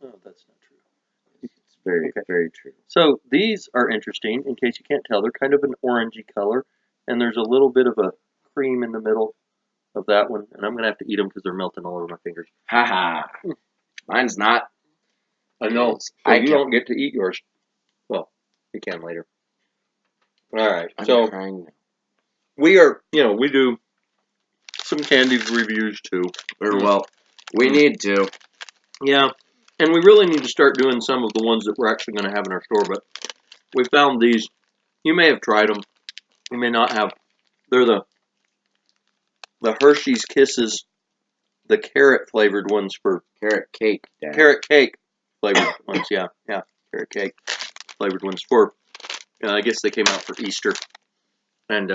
Oh, that's not true. It's very, Okay. very true. So these are interesting. In case you can't tell, they're kind of an orangey color, and there's a little bit of a cream in the middle of that one. And I'm gonna have to eat them because they're melting all over my fingers. Haha. Mine's not. I know. So I you can. don't get to eat yours. Well, you can later. All right. I'm So trying. we are, we do some candy reviews too. Or well, we need to. Yeah, and we really need to start doing some of the ones that we're actually going to have in our store. But we found these. You may have tried them. You may not have. They're the Hershey's Kisses, the carrot flavored ones for Carrot cake, Dad. carrot cake flavored ones. Yeah, carrot cake flavored ones for. I guess they came out for Easter, and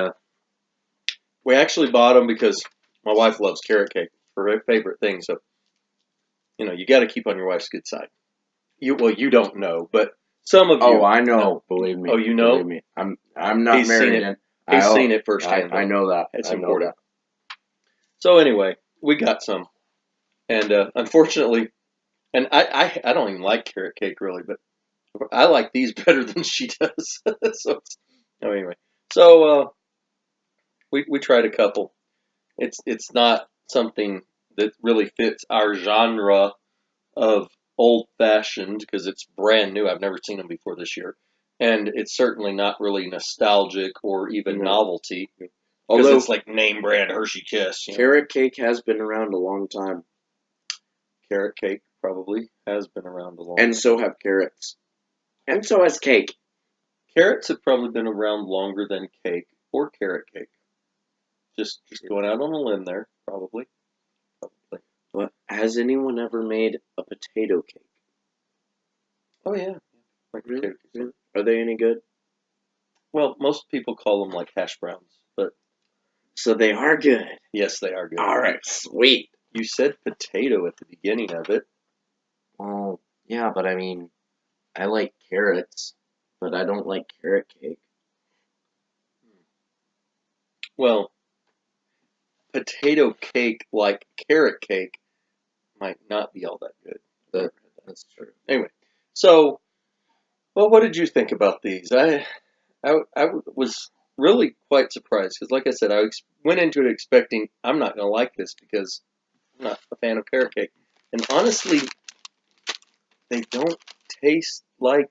we actually bought them because my wife loves carrot cake, her favorite thing. So you got to keep on your wife's good side. You don't know, but some of you. Oh, I know. Believe me. Oh, you know? Believe me. I'm not He's married. seen it. He's seen it firsthand. I know that. It's I know important. So anyway, we got some, and unfortunately, and I don't even like carrot cake really, but I like these better than she does. Anyway, so we tried a couple. It's not something that really fits our genre of old fashioned because it's brand new. I've never seen them before this year, and it's certainly not really nostalgic or even novelty. Because Although it's like name brand Hershey Kiss. carrot cake has been around a long time. Carrot cake probably has been around a long time. And so have carrots. And so has cake. Carrots have probably been around longer than cake or carrot cake. Just going out on a limb there, probably. But has anyone ever made a potato cake? Oh yeah. Like Really? Are they any good? Well, most people call them like hash browns, but so they are good. Yes, they are good. All right, sweet. You said potato at the beginning of it. Well, yeah, but I mean, I like carrots, but I don't like carrot cake. Well, potato cake like carrot cake might not be all that good. That's true. Anyway, so, well, what did you think about these? I was really quite surprised because, like I said, I went into it expecting I'm not going to like this because I'm not a fan of carrot cake. And honestly, they don't taste like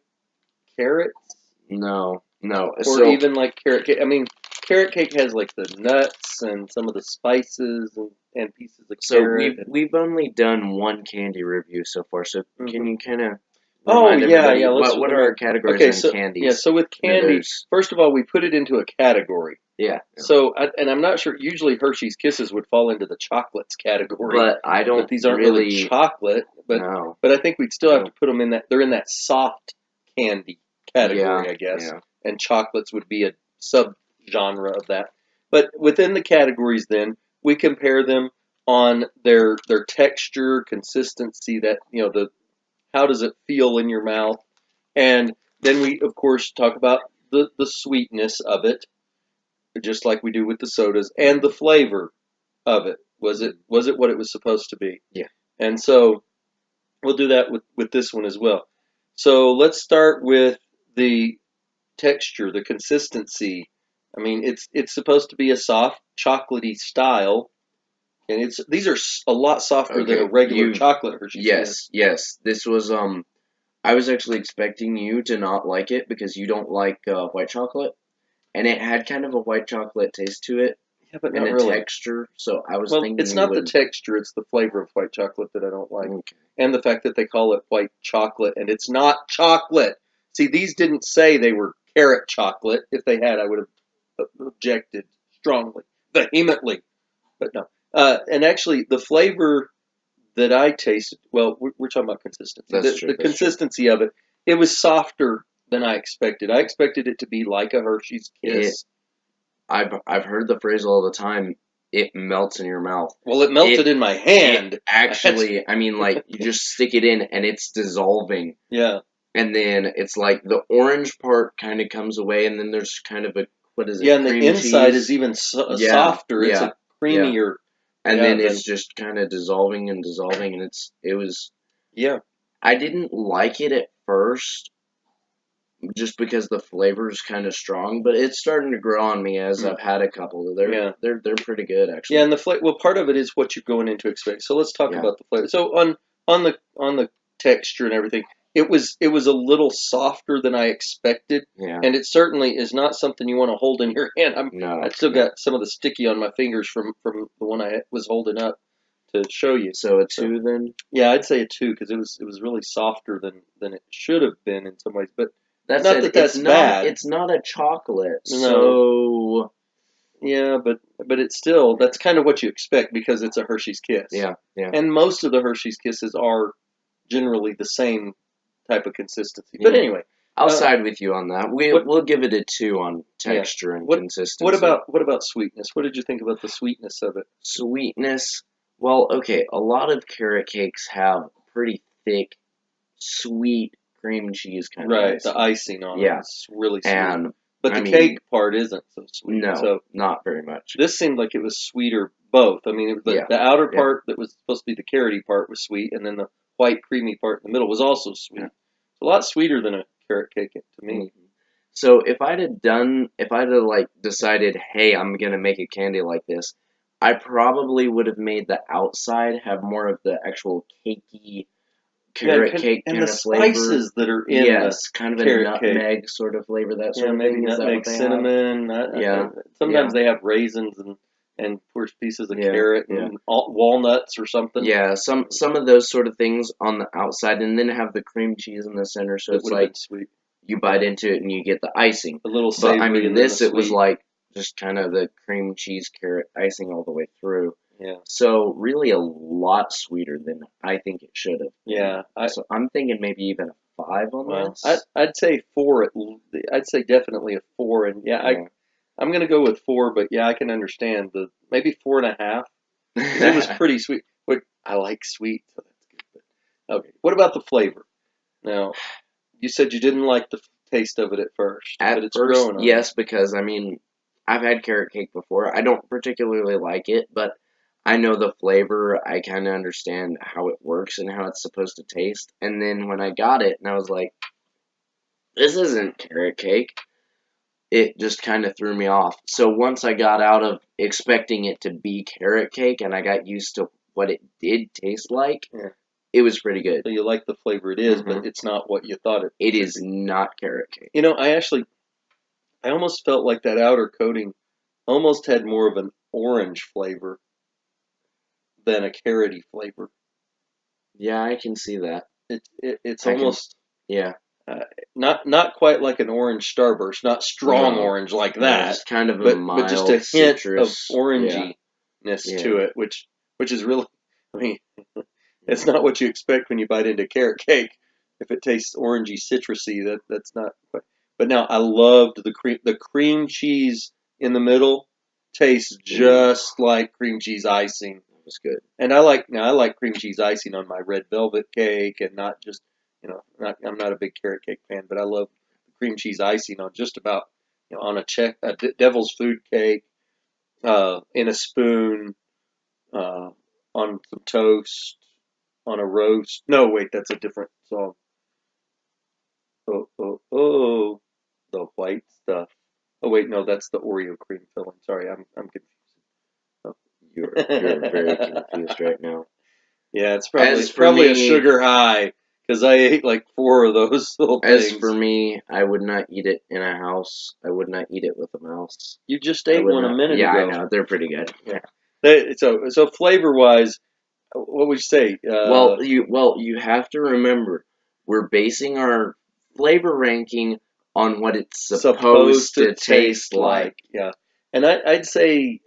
carrots. No. Or even like carrot cake. I mean, carrot cake has like the nuts and some of the spices and pieces of carrot. So we've only done one candy review so far. So can you kind of yeah. What are our categories on candies? Yeah, so with candy, first of all, we put it into a category. Yeah. So, and I'm not sure. Usually, Hershey's Kisses would fall into the chocolates category, but I don't. But these aren't really chocolate. But no. But I think we'd still have to put them in that. They're in that soft candy category, I guess. Yeah. And chocolates would be a subgenre of that. But within the categories, then we compare them on their texture, consistency. That how does it feel in your mouth, and then we of course talk about the sweetness of it, just like we do with the sodas, and the flavor of it. Was it what it was supposed to be? Yeah. And so we'll do that with this one as well. So let's start with the texture, the consistency. I mean, it's supposed to be a soft, chocolatey style, and these are a lot softer than a regular chocolate Hershey's. Yes. This was I was actually expecting you to not like it because you don't like white chocolate, and it had kind of a white chocolate taste to it. Yeah, but and not the really. Texture. So I was thinking it's not the texture; it's the flavor of white chocolate that I don't like, and the fact that they call it white chocolate and it's not chocolate. See, these didn't say they were carrot chocolate. If they had, I would have objected strongly, vehemently. But no. And actually, the flavor that I tasted, well, we're talking about consistency. The consistency of it, it was softer than I expected. I expected it to be like a Hershey's Kiss. I've heard the phrase all the time. It melts in your mouth. Well, it melted in my hand. Actually, I mean, like, you just stick it in and it's dissolving. Yeah. And then it's like the orange part kind of comes away, and then there's kind of a, what is it? Yeah, and the inside is even softer. It's a creamier. And then it's just kind of dissolving, and it was. Yeah. I didn't like it at first, just because the flavor is kind of strong, but it's starting to grow on me as I've had a couple. Yeah. They're pretty good actually. Yeah, and the flavor. Well, part of it is what you're going in to expect. So let's talk Yeah. about the flavor. So on the texture and everything, it was a little softer than I expected, Yeah. and it certainly is not something you want to hold in your hand. No. I still got some of the sticky on my fingers from the one I was holding up to show you. So a 2 then? Yeah, I'd say a 2 because it was really softer than it should have been in some ways. But That not said, that that's it's bad. It's not a chocolate, No. so Yeah, but it's still, that's kind of what you expect because it's a Hershey's Kiss. yeah, yeah. And most of the Hershey's Kisses are generally the same type of consistency. But Yeah. anyway, I'll side with you on that. We'll give it a 2 on texture and consistency. what about sweetness? What did you think about the sweetness of it? Sweetness? Well, okay, a lot of carrot cakes have pretty thick, sweet cream cheese kind of Right, icing. the icing on Yeah. it is really sweet. And but I the mean, cake part isn't so sweet. no, So not very much. this seemed like it was sweeter both. I mean, Yeah. the outer Yeah. part that was supposed to be the carroty part was sweet, and then the white creamy part in the middle was also sweet. Yeah. It's a lot sweeter than a carrot cake to me. Mm-hmm. So if I'd have like decided, hey, I'm gonna make a candy like this, I probably would have made the outside have more of the actual cakey carrot cake and kind the of flavor. spices that are in Yes, kind of a carrot nutmeg cake. sort of flavor, that sort Yeah, of maybe thing. Is that nutmeg, what they cinnamon. Yeah. Sometimes Yeah. they have raisins and course pieces of Yeah, carrot yeah. and walnuts or something. Yeah, some of those sort of things on the outside, and then have the cream cheese in the center. So That it's would have like been sweet. you bite into it and you get the icing. A little savory. But I mean, and then this the it was sweet. like just kind of the cream cheese carrot icing all the way through. Yeah. So really a lot sweeter than I think it should have. Yeah. So I'm thinking maybe even a 5 on this. I'd say 4. I'd say definitely a 4. And I'm gonna go with 4. But yeah, I can understand maybe 4.5. It was pretty sweet. But I like sweet, so that's good. But, okay. What about the flavor? Now, you said you didn't like the taste of it at first. At but it's first, growing on yes, because I mean, I've had carrot cake before. I don't particularly like it, but I know the flavor. I kind of understand how it works and how it's supposed to taste. And then when I got it, and I was like, this isn't carrot cake, it just kind of threw me off. So once I got out of expecting it to be carrot cake and I got used to what it did taste like, it was pretty good. So you like the flavor it is, but it's not what you thought it It is not carrot cake. You know, I almost felt like that outer coating almost had more of an orange flavor than a carroty flavor. Yeah, I can see that. It's almost yeah. Not quite like an orange starburst, not strong orange like that. Just kind of but mild, just a hint citrus, of oranginess to it, which is really, I mean, it's not what you expect when you bite into carrot cake. If it tastes orangey, citrusy, that's not quite. But now I loved the cream cheese in the middle. Tastes just like cream cheese icing. That was good. And I like cream cheese icing on my red velvet cake, and not just I'm not a big carrot cake fan, but I love the cream cheese icing on just about on a devil's food cake, in a spoon, on some toast, on a roast. No, wait, that's a different song. Oh, the white stuff. Oh wait, no, that's the Oreo cream filling. Sorry, I'm confused. Oh. You're very confused right now. Yeah, it's probably me, a sugar high because I ate like 4 of those little things. As for me, I would not eat it in a house. I would not eat it with a mouse. You just ate one a minute ago. Yeah, I know. They're pretty good. Yeah. So flavor wise, what would you say? You have to remember, we're basing our flavor ranking on what it's supposed to taste like. Yeah, and I'd say,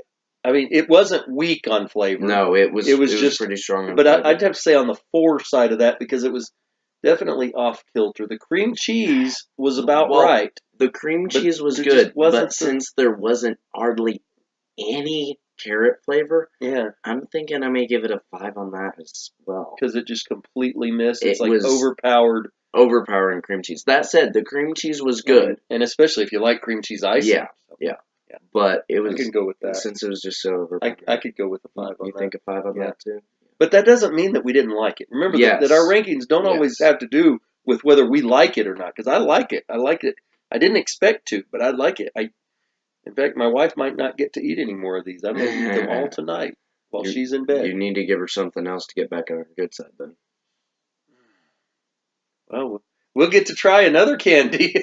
I mean, it wasn't weak on flavor. No, it was just pretty strong on but flavor. I'd have to say on the 4 side of that because it was definitely off kilter. The cream cheese was about right. The cream cheese was good, but since there wasn't hardly any carrot flavor, I'm thinking I may give it a 5 on that as well. Because it just completely missed. It's like overpowering cream cheese. That said, the cream cheese was good, and especially if you like cream cheese icing. Yeah. But it was. I can go with that since it was just so overpowering. I could go with a 5 on that. You think a 5 on that too? But that doesn't mean that we didn't like it. Remember that our Yes. rankings don't always Yes. have to do with whether we like it or not. Because I like it. I like it. I didn't expect to, but I like it. In fact, my wife might not get to eat any more of these. I may eat them all tonight while she's in bed. You need to give her something else to get back on her good side, then. Well, we'll get to try another candy.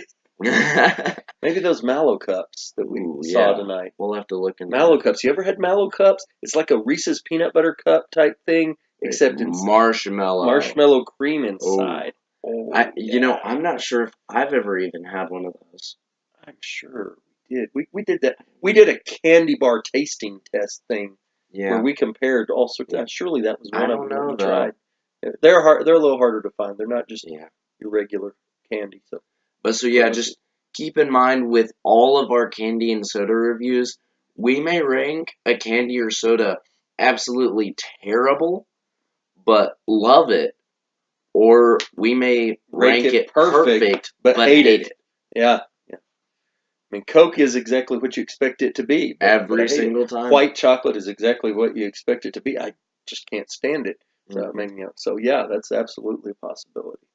Maybe those Mallow cups that we saw tonight. We'll have to look into Mallow cups. You ever had Mallow cups? It's like a Reese's peanut butter cup type thing, except it's marshmallow cream inside. Oh, I'm not sure if I've ever even had one of those. I'm sure we did. We did that. We did a candy bar tasting test thing where we compared all sorts of. Surely that was one of them that we tried. They're hard. They're a little harder to find. They're not just your regular candy. Just keep in mind with all of our candy and soda reviews, we may rank a candy or soda absolutely terrible, but love it, or we may rank it perfect but hate it. Yeah. I mean, Coke is exactly what you expect it to be. Every single time. White chocolate is exactly what you expect it to be. I just can't stand it. So, I mean, that's absolutely a possibility.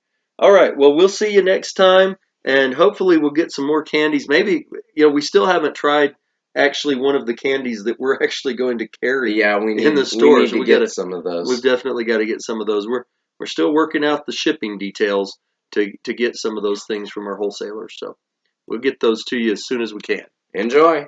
All right. Well, we'll see you next time. And hopefully we'll get some more candies. Maybe, we still haven't tried actually one of the candies that we're actually going to carry in the store. We need to get some of those. We've definitely got to get some of those. We're still working out the shipping details to get some of those things from our wholesalers. So we'll get those to you as soon as we can. Enjoy.